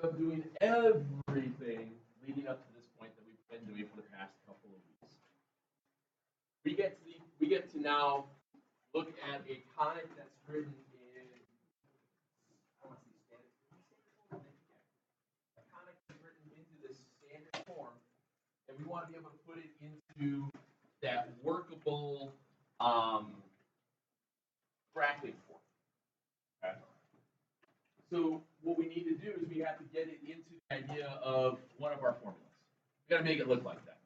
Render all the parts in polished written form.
of doing everything leading up to this point that we've been doing for the past couple of weeks. We get to now look at a conic that's written in, I want to see standard, a conic that's written into this standard form, and we want to be able to put it into that workable bracketing form. Okay. So what we need to do is we have to get it into the idea of one of our formulas. We've got to make it look like that.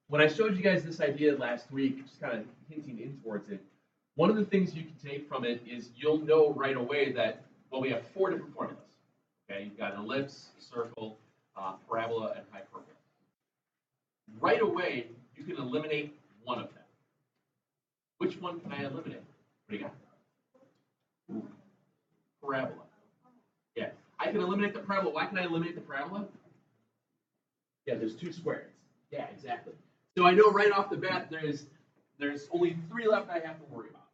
When I showed you guys this idea last week, just kind of hinting in towards it, one of the things you can take from it is you'll know right away that, well, we have 4 different formulas. Okay, you've got an ellipse, circle, parabola, and hyperbola. Right away, you can eliminate one of them. Which one can I eliminate? What do you got? Parabola. Yeah, I can eliminate the parabola. Why can I eliminate the parabola? Yeah, there's 2 squares. Yeah, exactly. So I know right off the bat there's only 3 left I have to worry about.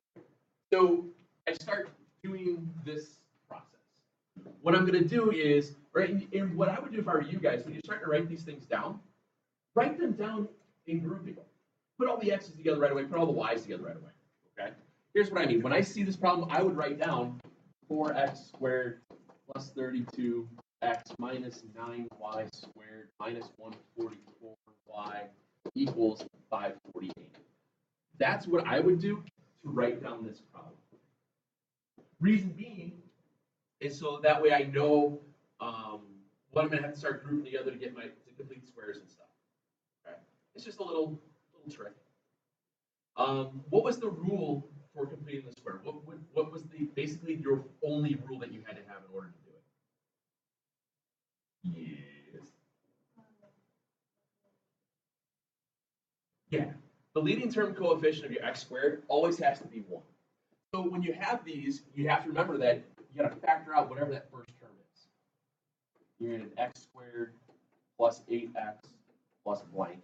So I start doing this process. What I'm going to do is, right, and what I would do if I were you guys, when you start to write these things down, write them down in grouping. Put all the x's together right away, put all the y's together right away. Okay? Here's what I mean. When I see this problem, I would write down 4x squared plus 32x minus 9y squared minus 144y equals 548. That's what I would do to write down this problem. Reason being is so that way I know what I'm going to have to start grouping together to get to complete squares and stuff. Okay? It's just a little trick. What was the rule for completing the square? What was basically your only rule that you had to have in order to do it? Yes. Yeah. The leading term coefficient of your x squared always has to be 1. So when you have these, you have to remember that you got to factor out whatever that first term is. You're in x squared plus 8x plus blank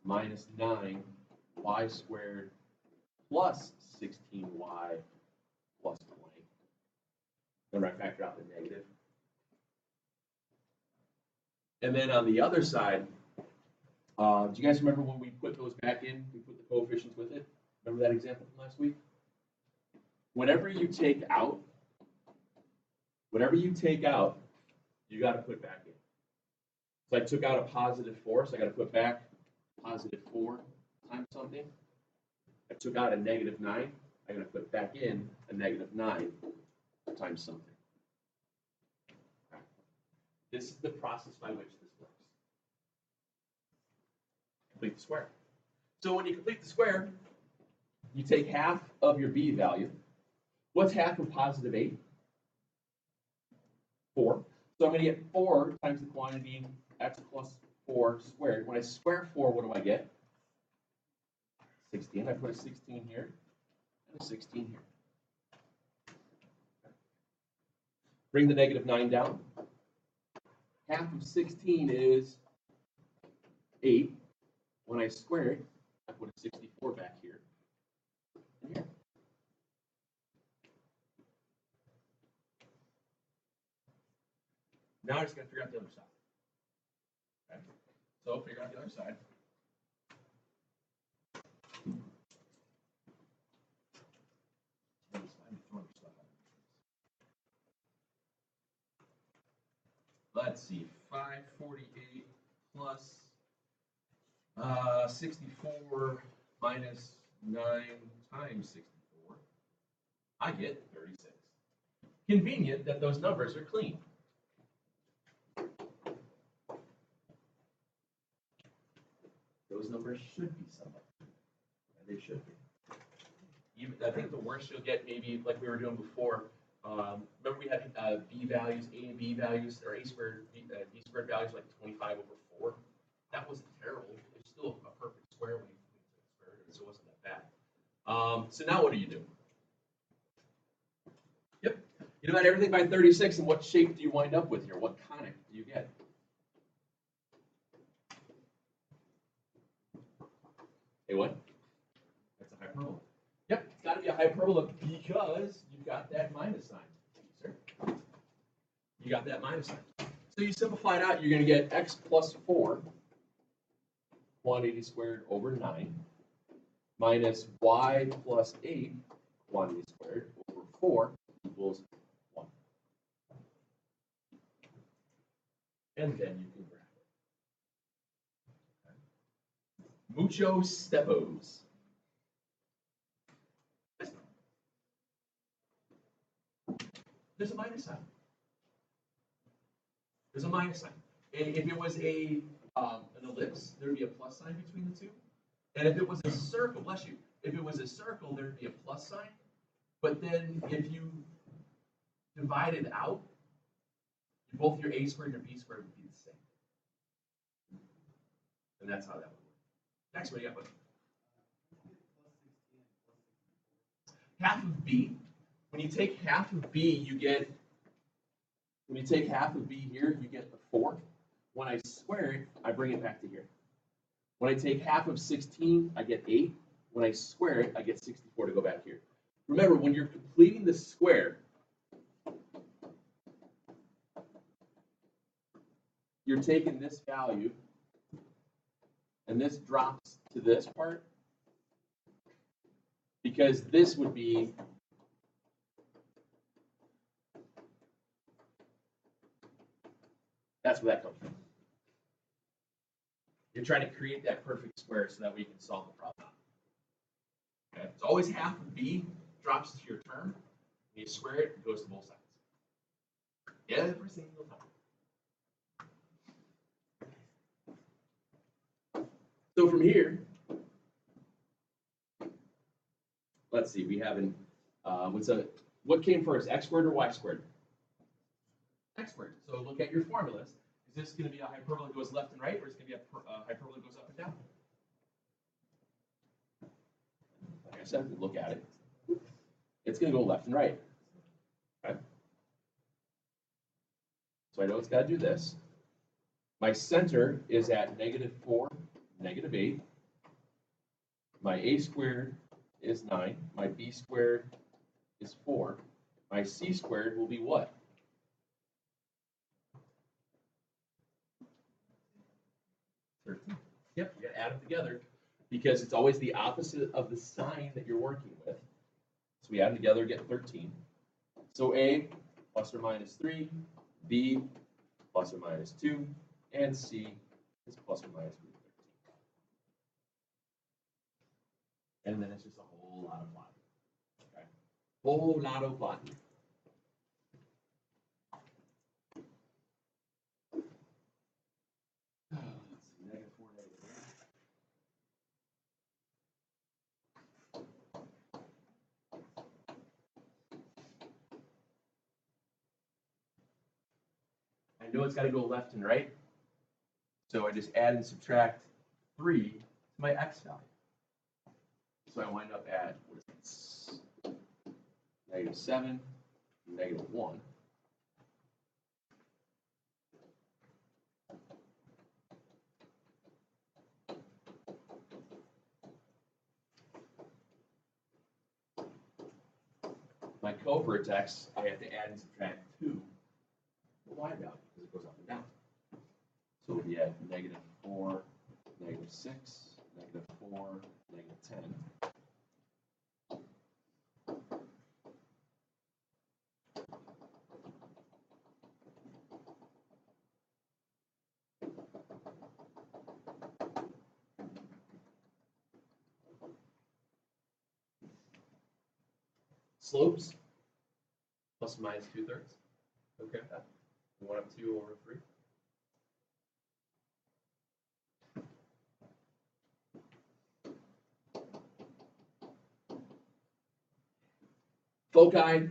minus 9y squared plus 16y plus blank. Then I factor out the negative. And then on the other side, do you guys remember when we put those back in, we put the coefficients with it? Remember that example from last week? Whenever you take out, you got to put back in. So I took out a positive 4, so I got to put back positive 4 times something. I took out a negative 9, I got to put back in a negative 9 times something. Okay. This is the process by which this works. Complete the square. So when you complete the square, you take half of your b value. What's half of positive 8? 4. So I'm going to get 4 times the quantity x plus 4 squared. When I square 4, what do I get? 16. I put a 16 here and a 16 here. Bring the negative 9 down. Half of 16 is 8. When I square it, I put a 64 back here and here. Now I just got to figure out the other side. Okay? So figure out the other side. Let's see, 548 plus 64 minus 9 times 64. I get 36. Convenient that those numbers are clean. Those numbers should be somewhat clean. They should be. I think the worst you'll get, maybe like we were doing before, remember we had b values, a and b values, or a squared, b squared values like 25 over 4. That wasn't terrible. It's still a perfect square when you square it, so it wasn't that bad. So now what do you do? Yep. You divide everything by 36, and what shape do you wind up with here? What conic do you get? Hey, what? That's a hyperbola. Yep, it's got to be a hyperbola because you've got that minus sign. Sir. You got that minus sign. So you simplify it out, you're going to get x plus 4, 180 squared over 9, minus y plus 8, 180 squared over 4 equals 1. And then you can graph it. Okay. Mucho stepos. There's a minus sign. There's a minus sign. And if it was an ellipse, there would be a plus sign between the two. And if it was a circle, bless you, if it was a circle, there would be a plus sign. But then if you divide it out, both your a squared and your b squared would be the same. And that's how that would work. Next, what do you got, buddy? Half of b. When you take half of b, you get, when you take half of b here, you get the 4. When I square it, I bring it back to here. When I take half of 16, I get 8. When I square it, I get 64 to go back here. Remember, when you're completing the square, you're taking this value, and this drops to this part, because this would be that's where that comes from. You're trying to create that perfect square so that we can solve the problem. Okay, it's always half of b drops to your term. When you square it, it goes to both sides. Every single time. So from here, let's see, we have an, what came first, x squared or y squared? X squared. So look at your formulas. Is this going to be a hyperbola that goes left and right, or is it going to be a hyperbola that goes up and down? Like I said, look at it. It's going to go left and right. Okay. So I know it's got to do this. My center is at -4, -8. My a squared is 9. My b squared is 4. My c squared will be what? 13. Yep, you got to add them together because it's always the opposite of the sign that you're working with. So we add them together, get 13. So a plus or minus 3, b plus or minus 2, and c is plus or minus 13. And then it's just a whole lot of plotting. Okay? Whole lot of plotting. I know it's got to go left and right, so I just add and subtract 3 to my x value. So I wind up at, what is it, -7, -1. My covertex, I have to add and subtract 2 the y value because it goes up and down. So we'll be at -4, -6, -4, -10. Slopes, plus or minus 2/3. Okay, 1 up 2 over 3. Foci,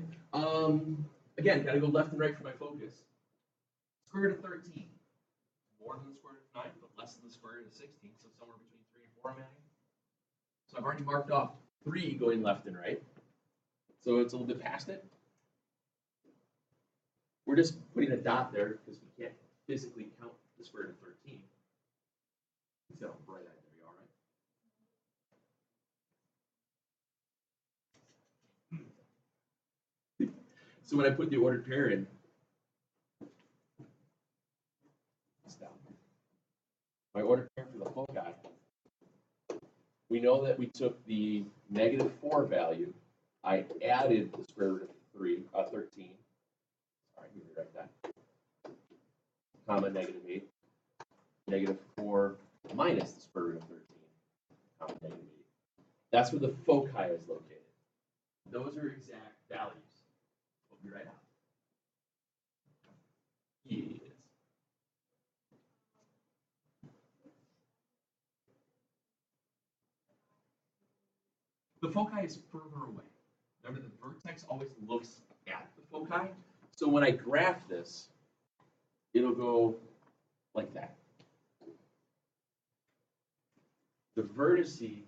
again, got to go left and right for my focus. Square root of 13. More than the square root of 9, but less than the square root of 16, so somewhere between 3 and 4 I'm adding. So I've already marked off 3 going left and right. So it's a little bit past it. We're just putting a dot there because we can't physically count the square root of 13. It's got a bright eye there, you all right? So when I put the ordered pair in, my ordered pair for the foci, we know that we took the -4 value, I added the square root of 13. Sorry, let me rewrite that. Comma -8. -4 minus the square root of 13, comma -8. That's where the foci is located. Those are exact values. We'll be right out. Yes. The foci is further away. Remember, the vertex always looks at the foci. So when I graph this, it'll go like that. The vertice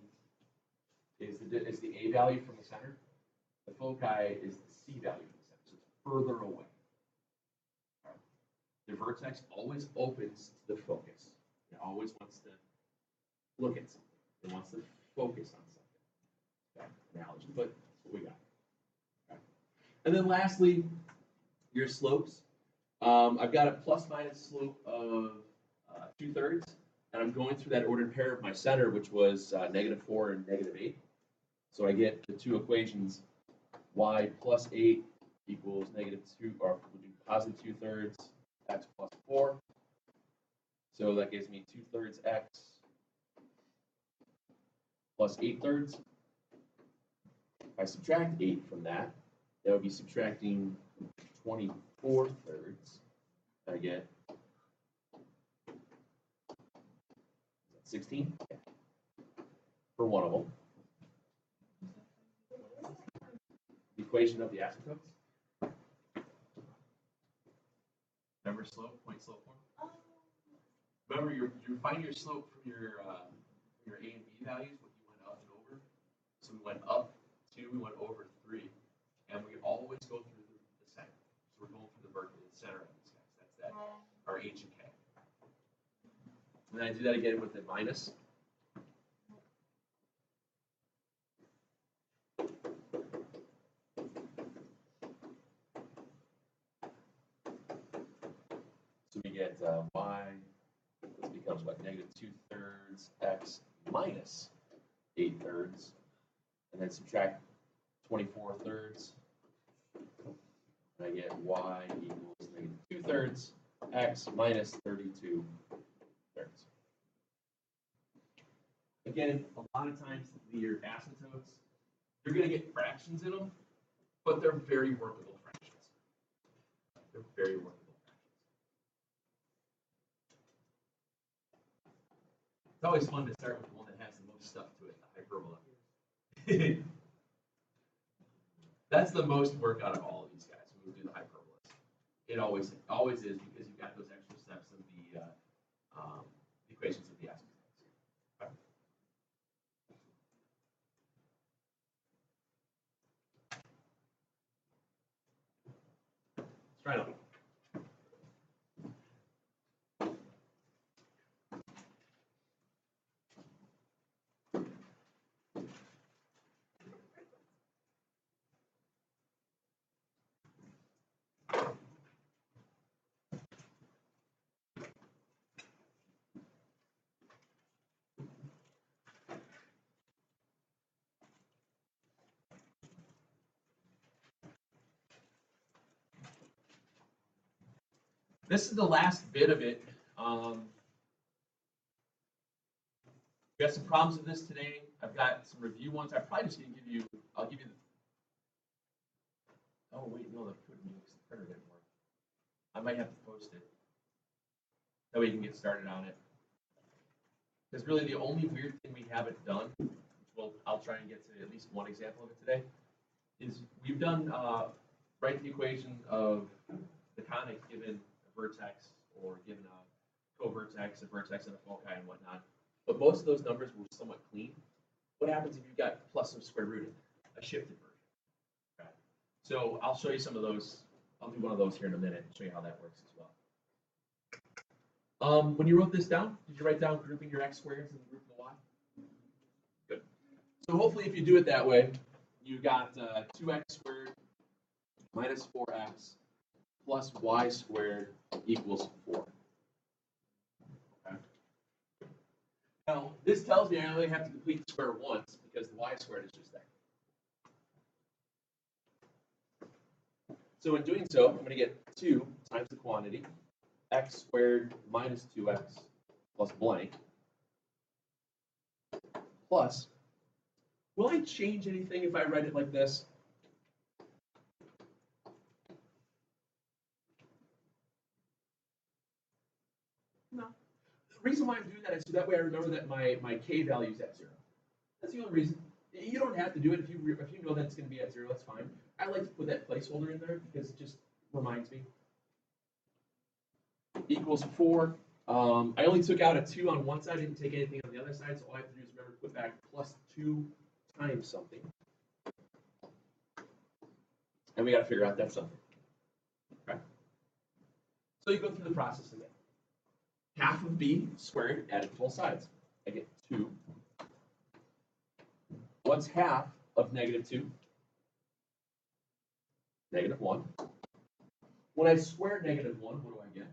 is the A value from the center. The foci is the C value from the center. So it's further away. Right. The vertex always opens to the focus. It always wants to look at something. It wants to focus on something. Okay. Analogy, but that's what we got. Okay. And then lastly, your slopes. I've got a plus-minus slope of 2/3, and I'm going through that ordered pair of my center, which was -4 and -8. So I get the two equations: y plus 8 equals -2, or we'll do positive 2/3 x plus 4. So that gives me 2/3 x plus 8/3. If I subtract 8 from that, that would be subtracting 24/3. I get 16 for one of them. The equation of the asymptotes. Remember slope, point slope form? Remember, you find your slope from your A and B values, what you went up and over. So we went up 2, we went over 3, and we always go through the center. So we're going through the center of these guys. That's that, our H and K. And then I do that again with the minus. So we get y, this becomes what, -2/3 x minus 8/3, and then subtract 24/3, and I get y equals -2/3 x minus 32/3. Again, a lot of times your asymptotes, you're going to get fractions in them, but they're very workable fractions. They're very workable. It's always fun to start with the one that has the most stuff to it, the hyperbola. That's the most work out of all of these guys when we do the hyperbolas. It always is, because you've got those extra steps of the equations of the asymptotes. Okay. Let's try another one. This is the last bit of it. We got some problems with this today. I've got some review ones. I'm probably just going to give you, I'll give you the, oh wait, no, the printer didn't work. I might have to post it. That way you can get started on it. Because really the only weird thing we haven't done, which I'll try and get to at least one example of it today, is we've done, write the equation of the conic given a vertex or given a co-vertex, a vertex and a foci and whatnot. But most of those numbers were somewhat clean. What happens if you've got plus some square rooted, a shifted version? Okay. So I'll show you some of those. I'll do one of those here in a minute and show you how that works as well. When you wrote this down, did you write down grouping your x squares and grouping the y? Good. So hopefully if you do it that way, you got 2x squared minus 4x plus y squared equals 4. Okay. Now, this tells me I only have to complete the square once because the y squared is just there. So in doing so, I'm going to get 2 times the quantity, x squared minus 2x plus blank, plus, will I change anything if I write it like this? No. The reason why I'm doing that is so that way I remember that my k value is at 0. That's the only reason. You don't have to do it if you know that's going to be at 0. That's fine. I like to put that placeholder in there because it just reminds me. Equals 4. I only took out a 2 on one side. I didn't take anything on the other side. So all I have to do is remember to put back plus 2 times something. And we got to figure out that something. Okay. So you go through the process again. Half of b squared added to both sides. I get 2. What's half of negative 2? Negative 1. When I square negative 1, what do I get?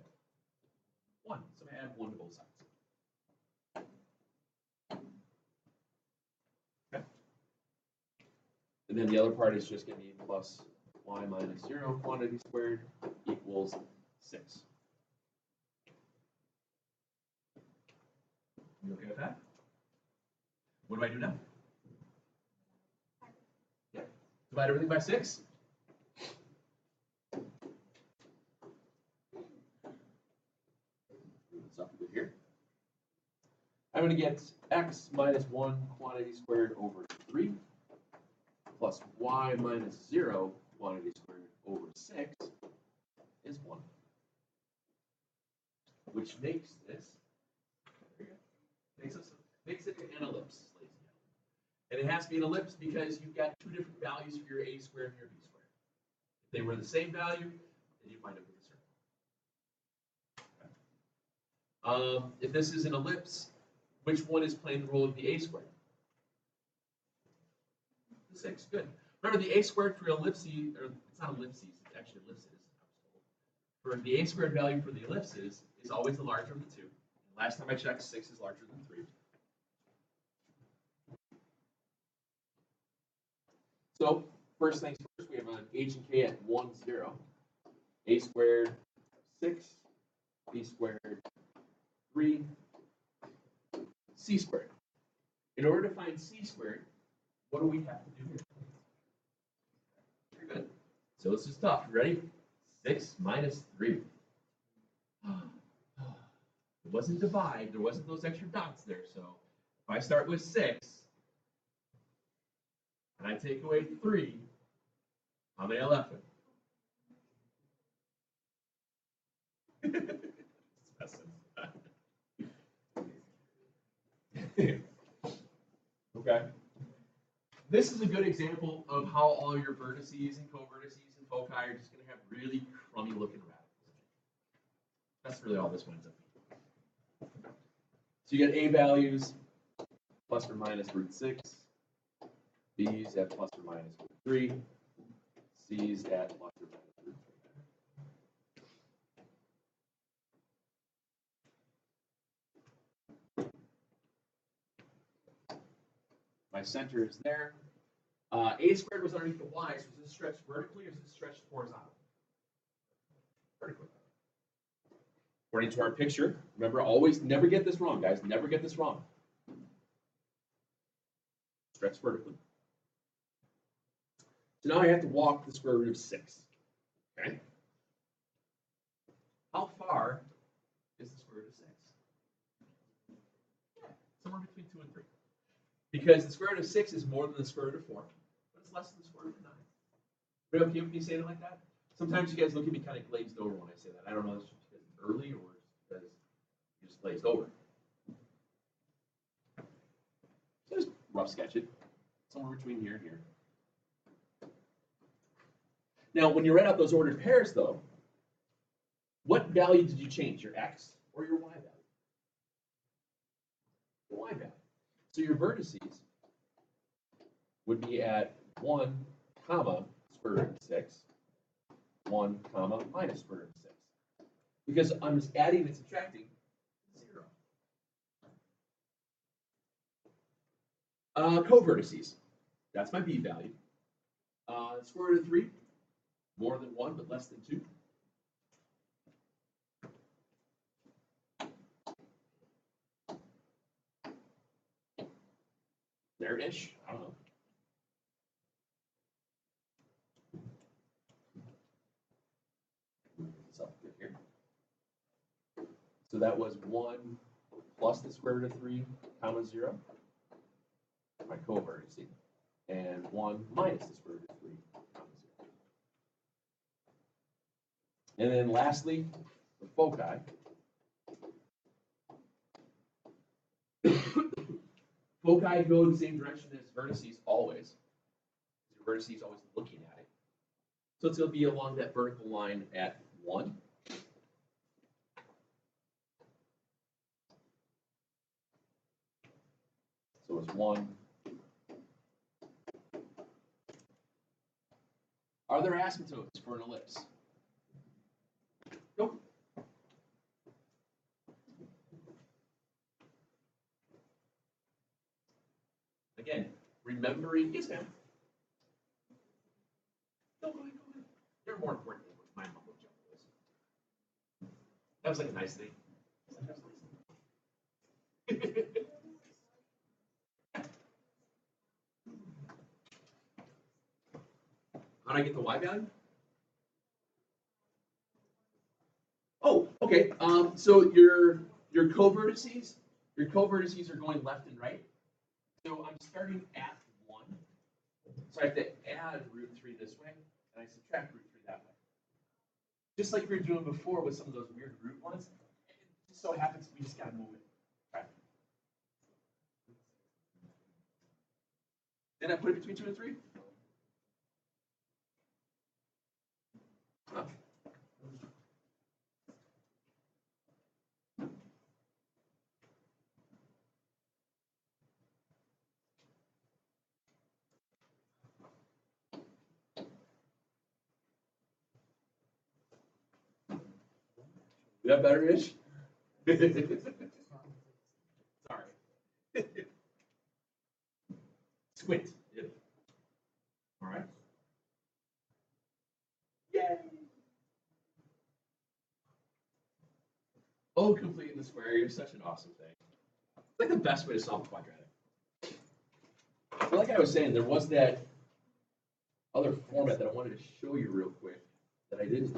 1. So I add 1 to both sides. Okay. And then the other part is just going to be plus y minus 0 quantity squared equals 6. You okay with that? What do I do now? Yeah. Divide everything by 6. This up a bit here. I'm going to get x minus 1 quantity squared over 3 plus y minus 0 quantity squared over 6 is 1. Which makes this, there you go, makes it an ellipse, ladies and gentlemen. And it has to be an ellipse because you've got 2 different values for your a squared and your b squared. If they were the same value, then you find up with a circle. Okay. If this is an ellipse, which one is playing the role of the a squared? The 6, good. Remember the a squared for ellipses, or it's not ellipses, it's actually ellipses. For the a squared value for the ellipses is always the larger of the 2. Last time I checked, 6 is larger than 3. So first things first, we have an h and k at 1, 0. A squared 6, b squared 3, c squared. In order to find c squared, what do we have to do here? Very good. So this is tough. Ready? 6 minus 3. It wasn't divide. There wasn't those extra dots there. So if I start with 6 and I take away 3, how many are left? Okay. This is a good example of how all your vertices and covertices and foci are just going to have really crummy looking radicals. That's really all this winds up being. So you get a values plus or minus root 6, b's at plus or minus root 3, c's at plus or minus root 3. My center is there. A squared was underneath the y, so is this stretched vertically or is this stretched horizontally? Vertically. According to our picture, remember, always never get this wrong, guys. Never get this wrong. Stretched vertically. So now I have to walk the square root of 6. Okay. How far is the square root of 6? Yeah, somewhere between 2 and 3. Because the square root of 6 is more than the square root of 4, but it's less than the square root of 9. Are you okay with me saying it like that? Sometimes you guys look at me kind of glazed over when I say that. I don't know if it's because it's early or because you just glazed over. So just rough sketch it. Somewhere between here and here. Now, when you write out those ordered pairs, though, what value did you change, your x or your y value? The y value. So your vertices would be at 1, comma, square root of 6, 1 comma minus square root of 6. Because I'm just adding and subtracting 0. Covertices. That's my b value. Square root of 3, more than 1 but less than 2. There-ish, I don't know. Here. So that was 1 plus the square root of 3, comma 0, my covertice, and 1 minus the square root of 3, comma 0. And then lastly, the foci. Foci go the same direction as vertices always. Your vertices always looking at it. So it's going to be along that vertical line at 1. So it's 1. Are there asymptotes for an ellipse? Nope. Again, remembering, yes, ma'am. No, go ahead, go ahead. They're more important than what my mumbo jumbo is. That was like a nice thing. How do I get the y value? Oh, okay. So your covertices are going left and right. So I'm starting at 1. So I have to add root 3 this way, and I subtract root 3 that way. Just like we were doing before with some of those weird root ones. It just so happens we just gotta move it. Right. Did I put it between 2 and 3? Huh? Is that better-ish? Sorry. Squint. Yeah. All right. Yay! Oh, completing the square. You're such an awesome thing. It's like the best way to solve a quadratic. But like I was saying, there was that other format that I wanted to show you real quick that I didn't.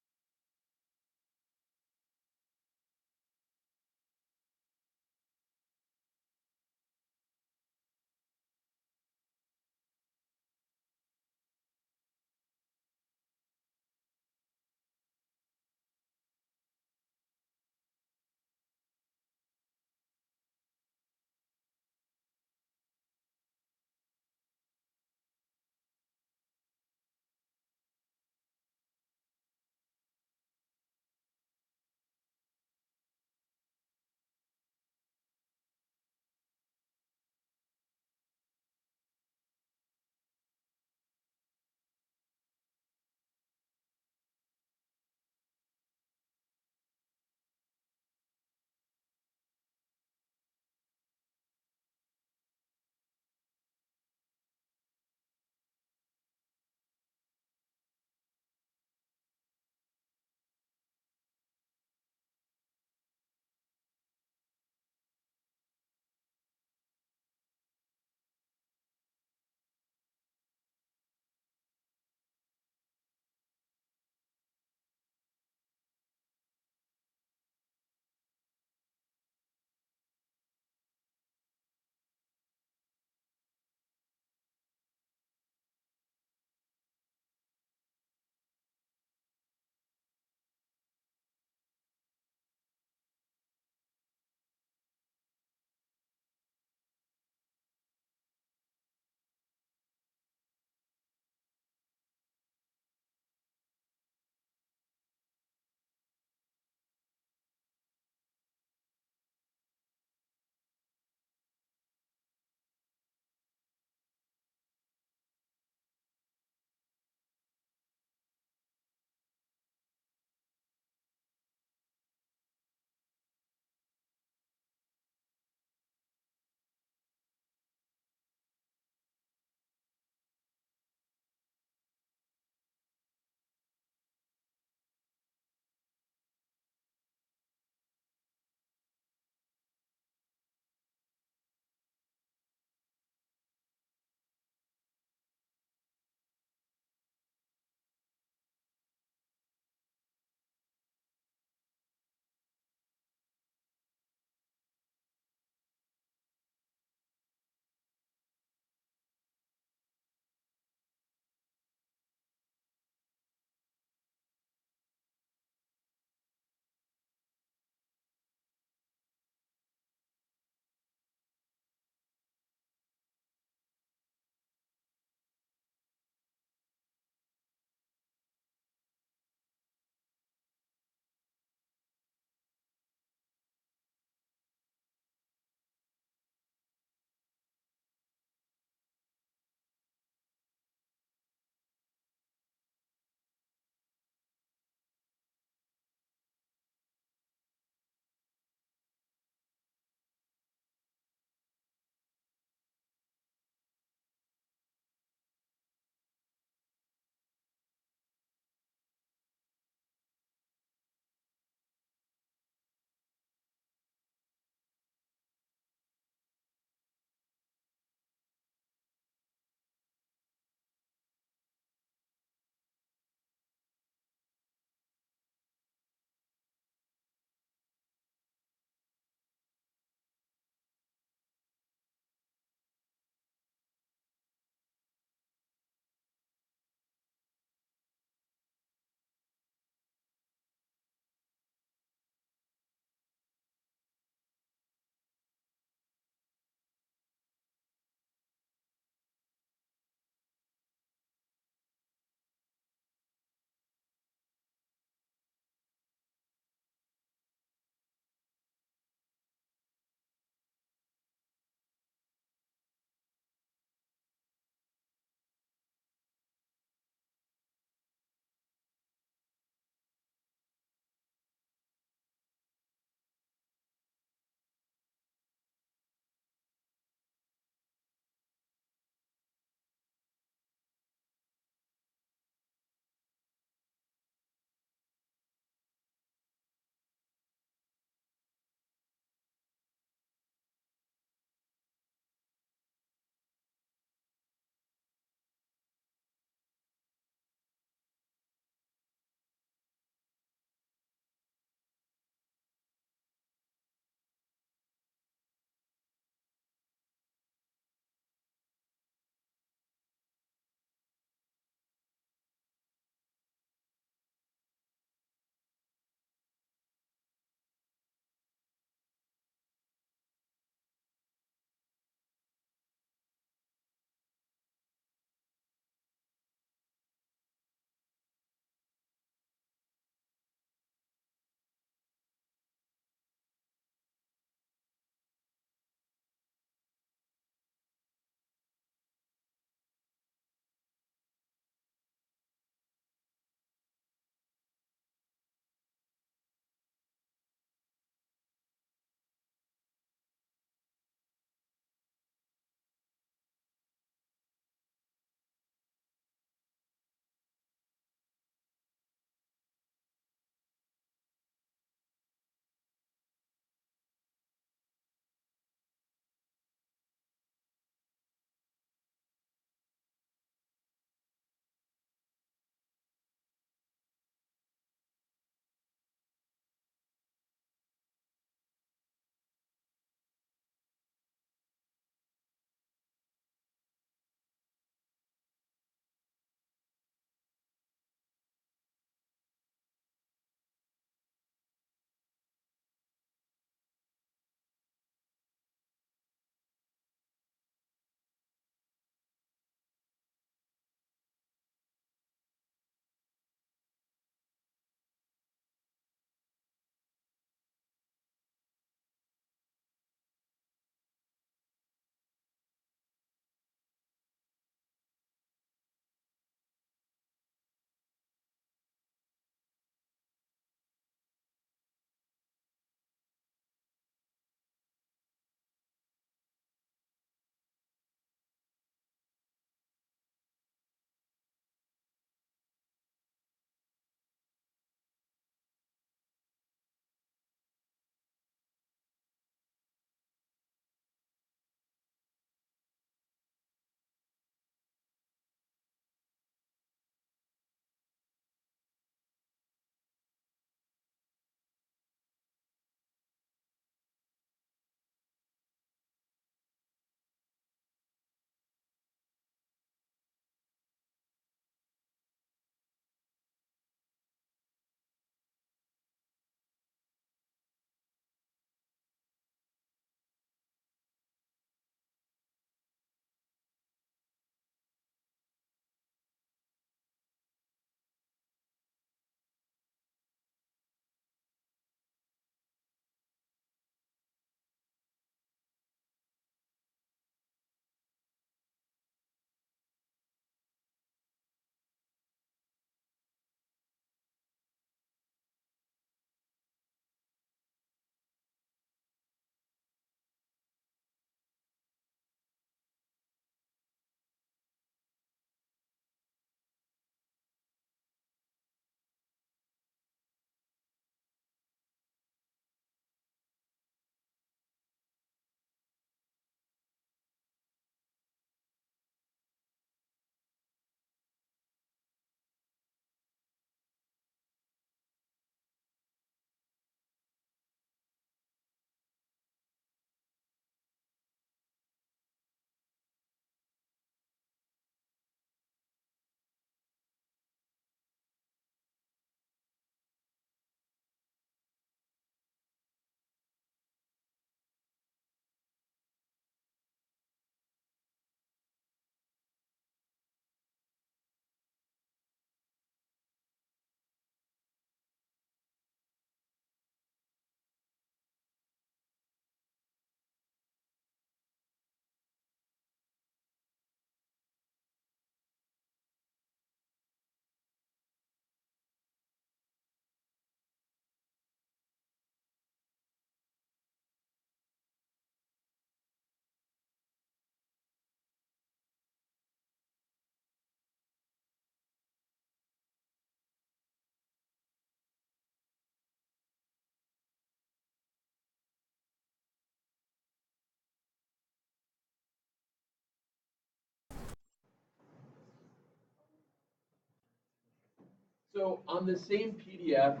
So on the same PDF, I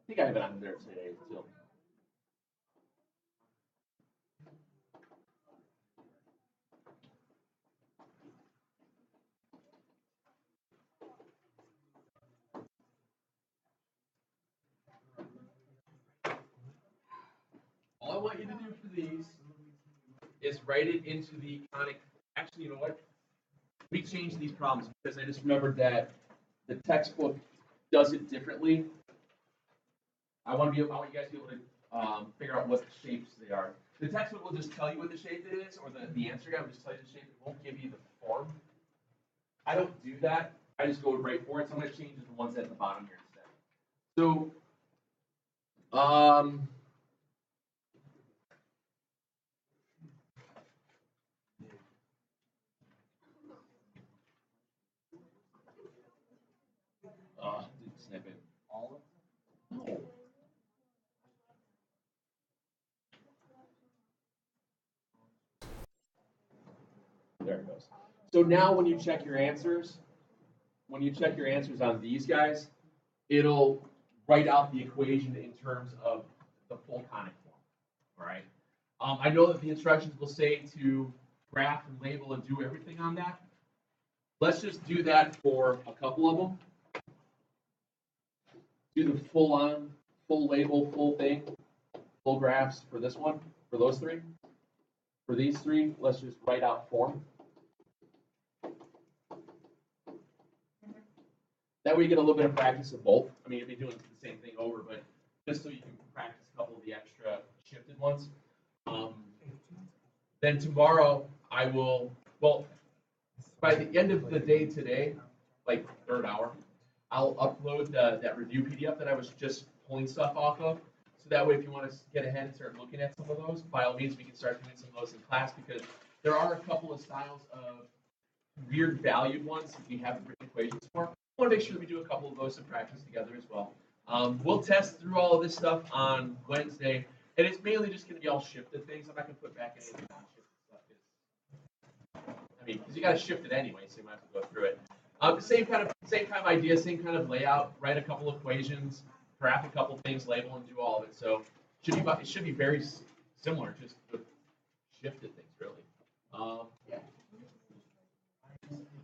think I have it on there today still. All I want you to do for these is write it into the conic. Actually, you know what? We changed these problems because I just remembered that the textbook does it differently. I want you guys to be able to figure out what the shapes they are. The textbook will just tell you what the shape it is, or the answer guide will just tell you the shape. It won't give you the form. I don't do that. I just go right for it. So I'm going to change the ones at the bottom here instead. So, didn't snap in. All of them? No. There it goes. So now when you check your answers, on these guys, it'll write out the equation in terms of the full conic form. All right. I know that the instructions will say to graph and label and do everything on that. Let's just do that for a couple of them. Do the full label, full thing, full graphs for this one, for those three. For these three, let's just write out form. That way you get a little bit of practice of both. I mean, you'll be doing the same thing over, but just so you can practice a couple of the extra shifted ones. Then tomorrow I will, well, by the end of the day today, like third hour, I'll upload that review PDF that I was just pulling stuff off of. So that way, if you want to get ahead and start looking at some of those, by all means, we can start doing some of those in class because there are a couple of styles of weird valued ones that we have written equations for. I want to make sure that we do a couple of those to practice together as well. We'll test through all of this stuff on Wednesday, and it's mainly just going to be all shifted things. I'm not going to put back any of the non-shifted stuff. I mean, because you got to shift it anyway, so you might have to go through it. Same kind of idea, same kind of layout. Write a couple equations, graph a couple things, label, and do all of it. So it should be very similar, just with shifted things, really.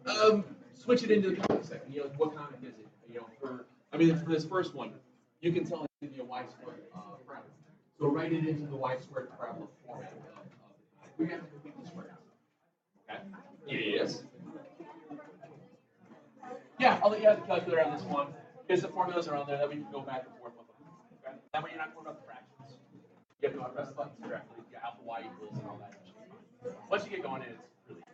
Yeah. Switch it into the comic section. You know, what comic is it? You know, for this first one, you can tell it's going to be a y-squared parabola. So write it into the y-squared parabola format of the comic. We have to complete this work out. Okay. Yes. Yeah, I'll let you have the calculator on this one because the formulas are on there that we can go back and forth with them. Okay. That way you're not going about the fractions. You have to press the buttons directly. You have the y equals and all that. Once you get going in, it's really easy.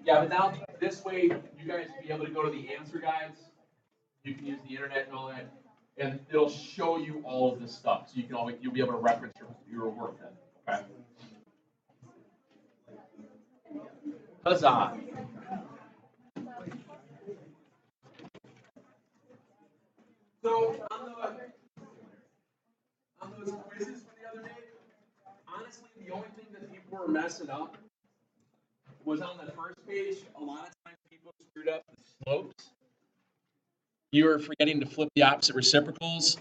Yeah, but now this way you guys will be able to go to the answer guides. You can use the internet and all that, and it'll show you all of this stuff. So you'll be able to reference your work then. Okay. Huzzah! So on those quizzes from the other day, honestly, the only thing that people were messing up was on the first page. A lot of times people screwed up the slopes. You were forgetting to flip the opposite reciprocals.